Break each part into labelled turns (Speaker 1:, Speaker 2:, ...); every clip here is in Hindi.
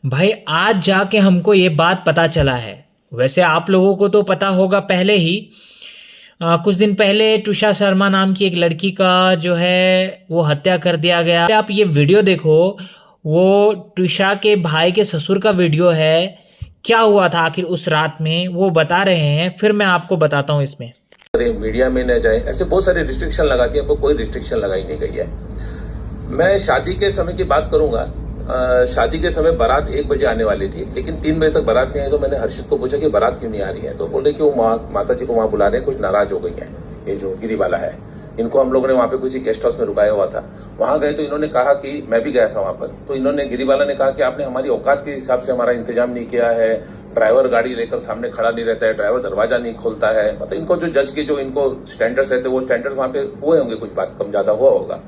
Speaker 1: भाई आज जाके हमको ये बात पता चला है। वैसे आप लोगों को तो पता होगा पहले ही। कुछ दिन पहले तुषा शर्मा नाम की एक लड़की का जो है वो हत्या कर दिया गया। आप ये वीडियो देखो, वो तुषा के भाई के ससुर का वीडियो है। क्या हुआ था आखिर उस रात में वो बता रहे हैं, फिर मैं आपको बताता हूँ इसमें।
Speaker 2: अरे मीडिया में न जाए, ऐसे बहुत सारे रिस्ट्रिक्शन लगाती है, पर कोई रिस्ट्रिक्शन लगाई नहीं गई है। मैं शादी के समय की बात करूंगा। शादी के समय बारात 1 बजे आने वाली थी, लेकिन 3 बजे तक बारात नहीं आई। तो मैंने हर्षित को पूछा कि बारात क्यों नहीं आ रही है, तो बोले कि वो माता जी को वहां बुला रहे हैं, कुछ नाराज हो गई है। ये जो गिरीवाला है, इनको हम लोगों ने वहां पे किसी गेस्ट हाउस में रुकाया हुआ था। वहां गए तो इन्होंने कहा कि मैं भी गया था वहां पर, तो इन्होंने गिरीवाला ने कहा कि आपने हमारी औकात के हिसाब से हमारा इंतजाम नहीं किया है। ड्राइवर गाड़ी लेकर सामने खड़ा नहीं रहता है, ड्राइवर दरवाजा नहीं खोलता है। मतलब इनको जो जज के जो इनको स्टैंडर्ड्स रहते हैं, वो स्टैंडर्ड्स वहां पे हुए होंगे, कुछ बात कम ज्यादा हुआ होगा।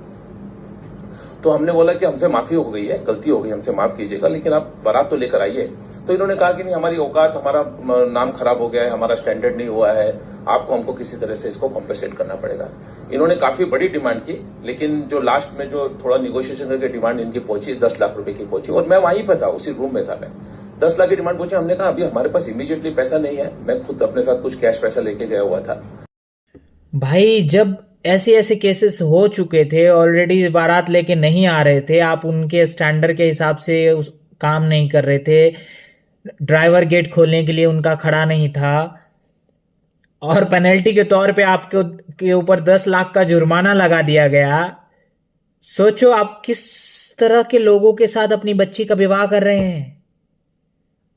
Speaker 2: तो हमने बोला कि हमसे माफी हो गई है, गलती हो गई, हमसे माफ कीजिएगा, लेकिन आप बारात तो लेकर आइए। तो इन्होंने कहा कि नहीं, हमारी औकात, हमारा नाम खराब हो गया है, हमारा स्टैंडर्ड नहीं हुआ है, आपको हमको किसी तरह से इसको कॉम्पेसेट करना पड़ेगा। इन्होंने काफी बड़ी डिमांड की, लेकिन जो लास्ट में जो थोड़ा निगोशिएशन करके डिमांड इनकी पहुंची 10 लाख रुपए की पहुंची, और मैं वहीं पे था, उसी रूम में था मैं। 10 लाख की डिमांड पहुंची। हमने कहा अभी हमारे पास इमीडिएटली पैसा नहीं है, मैं खुद अपने साथ कुछ कैश पैसा लेके गया हुआ था।
Speaker 1: भाई जब ऐसे ऐसे केसेस हो चुके थे, ऑलरेडी बारात लेके नहीं आ रहे थे, आप उनके स्टैंडर्ड के हिसाब से उस काम नहीं कर रहे थे, ड्राइवर गेट खोलने के लिए उनका खड़ा नहीं था, और पेनल्टी के तौर पे आपके के ऊपर 10 लाख का जुर्माना लगा दिया गया। सोचो आप किस तरह के लोगों के साथ अपनी बच्ची का विवाह कर रहे हैं।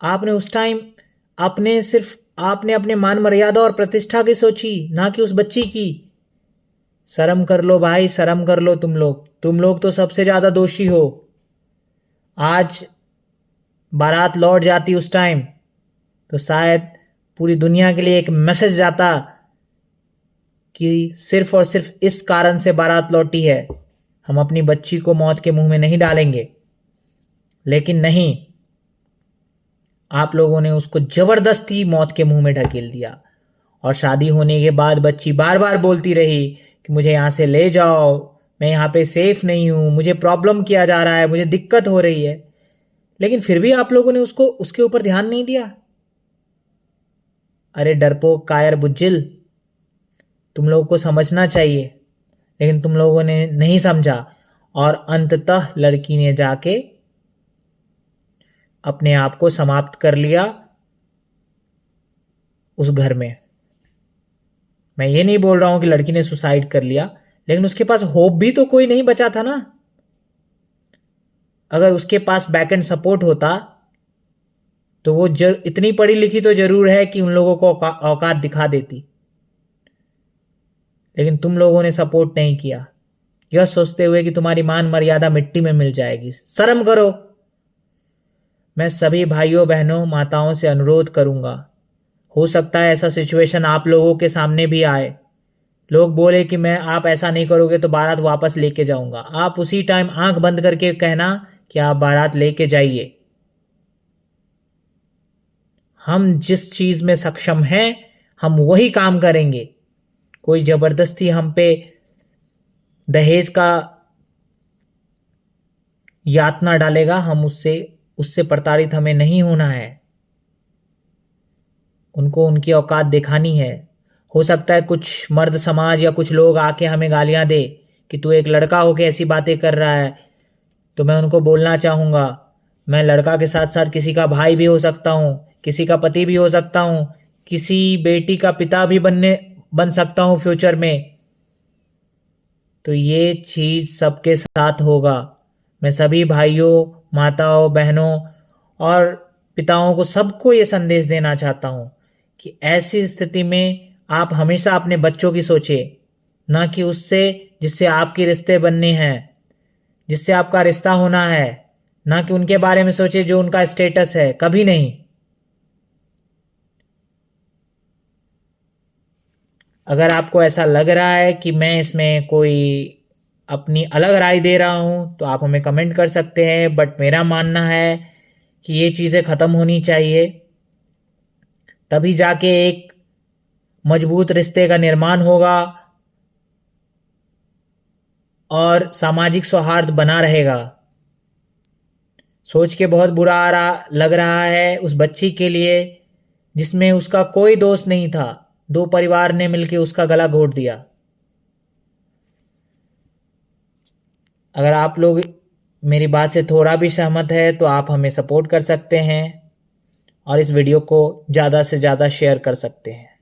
Speaker 1: आपने उस टाइम आपने अपने मान मर्यादा और प्रतिष्ठा की सोची, ना कि उस बच्ची की। शर्म कर लो भाई, शर्म कर लो। तुम लोग तो सबसे ज्यादा दोषी हो। आज बारात लौट जाती उस टाइम, तो शायद पूरी दुनिया के लिए एक मैसेज जाता कि सिर्फ और सिर्फ इस कारण से बारात लौटी है, हम अपनी बच्ची को मौत के मुंह में नहीं डालेंगे। लेकिन नहीं, आप लोगों ने उसको जबरदस्ती मौत के मुंह में ढकेल दिया। और शादी होने के बाद बच्ची बार बार बोलती रही कि मुझे यहाँ से ले जाओ, मैं यहाँ पे सेफ नहीं हूँ, मुझे प्रॉब्लम किया जा रहा है, मुझे दिक्कत हो रही है। लेकिन फिर भी आप लोगों ने उसको उसके ऊपर ध्यान नहीं दिया। अरे डरपोक कायर बुज्जिल, तुम लोगों को समझना चाहिए, लेकिन तुम लोगों ने नहीं समझा। और अंततः लड़की ने जाके अपने आप को समाप्त कर लिया उस घर में। मैं ये नहीं बोल रहा हूं कि लड़की ने सुसाइड कर लिया, लेकिन उसके पास होप भी तो कोई नहीं बचा था ना। अगर उसके पास बैक एंड सपोर्ट होता तो वो इतनी पढ़ी लिखी तो जरूर है कि उन लोगों को औकात दिखा देती। लेकिन तुम लोगों ने सपोर्ट नहीं किया, यह सोचते हुए कि तुम्हारी मान मर्यादा मिट्टी में मिल जाएगी। शर्म करो। मैं सभी भाइयों बहनों माताओं से अनुरोध करूंगा, हो सकता है ऐसा सिचुएशन आप लोगों के सामने भी आए, लोग बोले कि मैं आप ऐसा नहीं करोगे तो बारात वापस लेके जाऊंगा। आप उसी टाइम आंख बंद करके कहना कि आप बारात लेके जाइए। हम जिस चीज में सक्षम हैं हम वही काम करेंगे। कोई जबरदस्ती हम पे दहेज का यातना डालेगा, हम उससे उससे प्रताड़ित हमें नहीं होना है। उनको उनकी औकात दिखानी है। हो सकता है कुछ मर्द समाज या कुछ लोग आके हमें गालियां दे कि तू एक लड़का होके ऐसी बातें कर रहा है, तो मैं उनको बोलना चाहूंगा, मैं लड़का के साथ साथ किसी का भाई भी हो सकता हूँ, किसी का पति भी हो सकता हूँ, किसी बेटी का पिता भी बन सकता हूँ फ्यूचर में। तो ये चीज सबके साथ होगा। मैं सभी भाइयों, माताओं, बहनों और पिताओं को सबको ये संदेश देना चाहता हूं कि ऐसी स्थिति में आप हमेशा अपने बच्चों की सोचे, ना कि उससे जिससे आपके रिश्ते बनने हैं, जिससे आपका रिश्ता होना है। ना कि उनके बारे में सोचे जो उनका स्टेटस है, कभी नहीं। अगर आपको ऐसा लग रहा है कि मैं इसमें कोई अपनी अलग राय दे रहा हूं तो आप हमें कमेंट कर सकते हैं, बट मेरा मानना है कि ये चीज़ें ख़त्म होनी चाहिए, तभी जाके एक मजबूत रिश्ते का निर्माण होगा और सामाजिक सौहार्द बना रहेगा। सोच के बहुत बुरा लग रहा है उस बच्ची के लिए जिसमें उसका कोई दोष नहीं था। दो परिवार ने मिलकर उसका गला घोट दिया। अगर आप लोग मेरी बात से थोड़ा भी सहमत है तो आप हमें सपोर्ट कर सकते हैं और इस वीडियो को ज़्यादा से ज़्यादा शेयर कर सकते हैं।